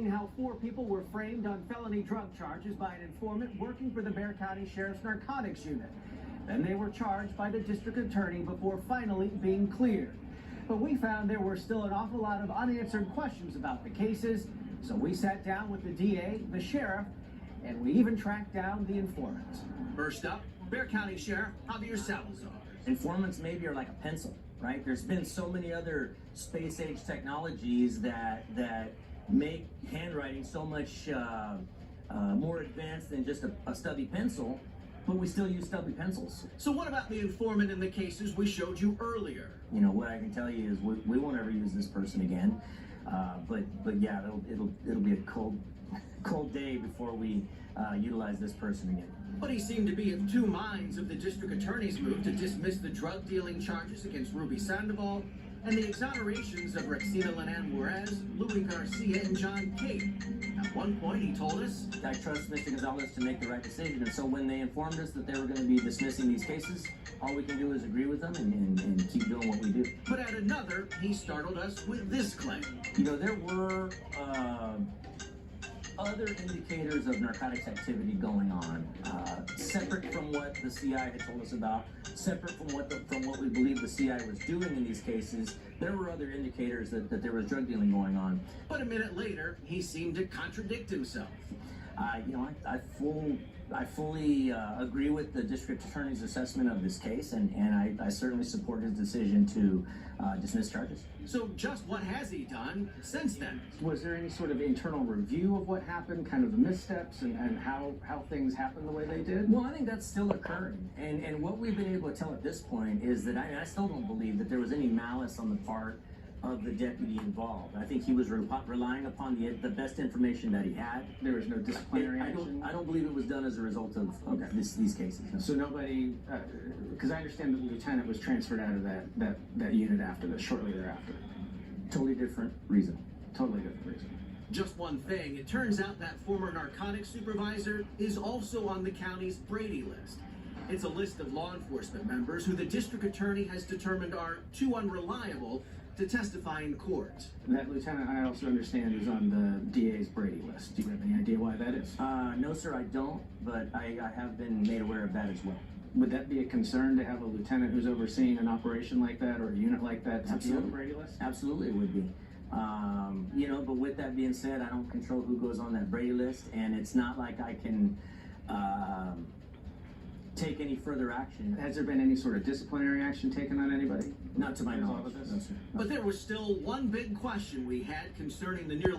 How 4 people were framed on felony drug charges by an informant working for the Bexar County Sheriff's Narcotics Unit. Then they were charged by the district attorney before finally being cleared. But we found there were still an awful lot of unanswered questions about the cases, so we sat down with the DA, the sheriff, and we even tracked down the informants. First up, Bexar County Sheriff Javier Salazar. Informants maybe are like a pencil, right? There's been so many other space-age technologies that make handwriting so much more advanced than just a stubby pencil, but we still use stubby pencils. So what about the informant in the cases we showed you earlier? You know, what I can tell you is we won't ever use this person again. But yeah, it'll be a cold day before we utilize this person again. But he seemed to be of two minds of the district attorney's move to dismiss the drug dealing charges against Ruby Sandoval and the exonerations of Rexina Linan Juarez, Louis Garcia, and John Cate. At one point, he told us, I trust Mr. Gonzalez to make the right decision, and so when they informed us that they were going to be dismissing these cases, all we can do is agree with them and keep doing what we do. But at another, he startled us with this claim. You know, there were other indicators of narcotics activity going on, separate from what the CI had told us about, separate from what we believe the CI was doing in these cases. There were other indicators that there was drug dealing going on. But a minute later, he seemed to contradict himself. You know, I fully agree with the district attorney's assessment of this case, and I certainly support his decision to dismiss charges. So just what has he done since then? Was there any sort of internal review of what happened, kind of the missteps and how things happened the way they did? Well, I think that's still occurring. And what we've been able to tell at this point is that I still don't believe that there was any malice on the part of the deputy involved. I think he was relying upon the best information that he had. There was no disciplinary action? I don't believe it was done as a result of these cases. No. So nobody, because I understand that the lieutenant was transferred out of that unit after this, shortly thereafter. Totally different reason. Totally different reason. Just one thing, it turns out that former narcotics supervisor is also on the county's Brady list. It's a list of law enforcement members who the district attorney has determined are too unreliable to testify in court. That lieutenant, I also understand, is on the DA's Brady list. Do you have any idea why that is? No, sir, I don't, but I have been made aware of that as well. Would that be a concern to have a lieutenant who's overseeing an operation like that or a unit like that to be on the Brady list? Absolutely, it would be. You know, but with that being said, I don't control who goes on that Brady list, and it's not like I can take any further action. Has there been any sort of disciplinary action taken on anybody? Not to my knowledge. No, sir. But there was still one big question we had concerning the Nealy